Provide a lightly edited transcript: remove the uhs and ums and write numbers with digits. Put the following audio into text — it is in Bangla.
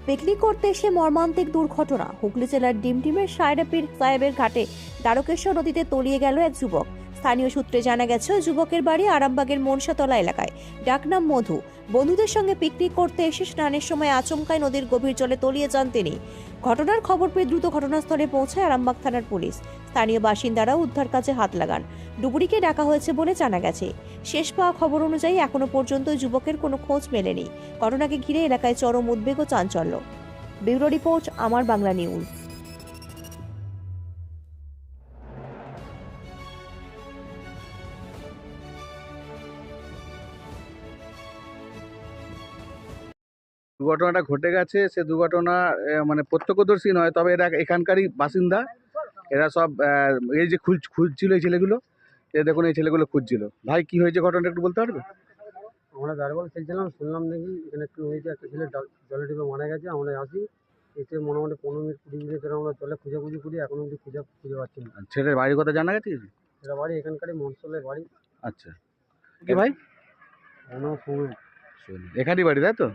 পিকনিক করতে এসে মর্মান্তিক দুর্ঘটনা। হুগলি জেলার ডিমডিমের সায়রাপীর সাহেবের ঘাটে দ্বারকেশ্বর নদীতে তলিয়ে গেল এক যুবক। স্থানীয় সূত্রে জানা গেছে যুবকের বাড়ি আরামবাগের মনসাতলা এলাকায়। ডাকনাম মধু। বন্ধুদের সঙ্গে পিকনিক করতে এসে স্নানের সময় আচমকায় নদীর গভীর জলে তলিয়ে যান তিনি। ঘটনার খবর পেয়ে দ্রুত ঘটনাস্থলে পৌঁছায় আরামবাগ থানার পুলিশ। স্থানীয় বাসিন্দারাও উদ্ধার কাজে হাত লাগান। ডুবুরিকে ডাকা হয়েছে বলে জানা গেছে। শেষ পাওয়া খবর অনুযায়ী এখনো পর্যন্ত যুবকের কোনো খোঁজ মেলেনি। ঘটনাকে ঘিরে এলাকায় চরম উদ্বেগ ও চাঞ্চল্য। ব্যুরো রিপোর্ট, আমার বাংলা নিউজ। দুর্ঘটনাটা ঘটে গেছে, সে দুর্ঘটনা মানে প্রত্যক্ষদর্শী নয়, তবে এরা এখানকারই বাসিন্দা। এরা সব এই যে খুঁজছিল এই ছেলেগুলো, দেখুন এই ছেলেগুলো খুঁজছিল। ভাই, কি হয়েছে ঘটনাটা একটু বলতে পারবে? আমরা ব্যাটবল খেলছিলাম, শুনলাম নাকি এখানে একটু হয়েছে, একটা ছেলে জলে ডুবে মারা গেছে। আমরা আসি, এসে মোটামুটি 15 মিনিট 20 মিনিট ধরে আমরা জলে খুঁজাখুঁজি করি, এখনো অব্দি খুঁজে পাচ্ছি না। ছেলের বাড়ির কথা জানা গেছে কিছু? এরা বাড়ি এখানকারই মনসলের বাড়ি। আচ্ছা, কি ভাই? আমার নাম সৌমেন। এখানই বাড়ি, তাই তো?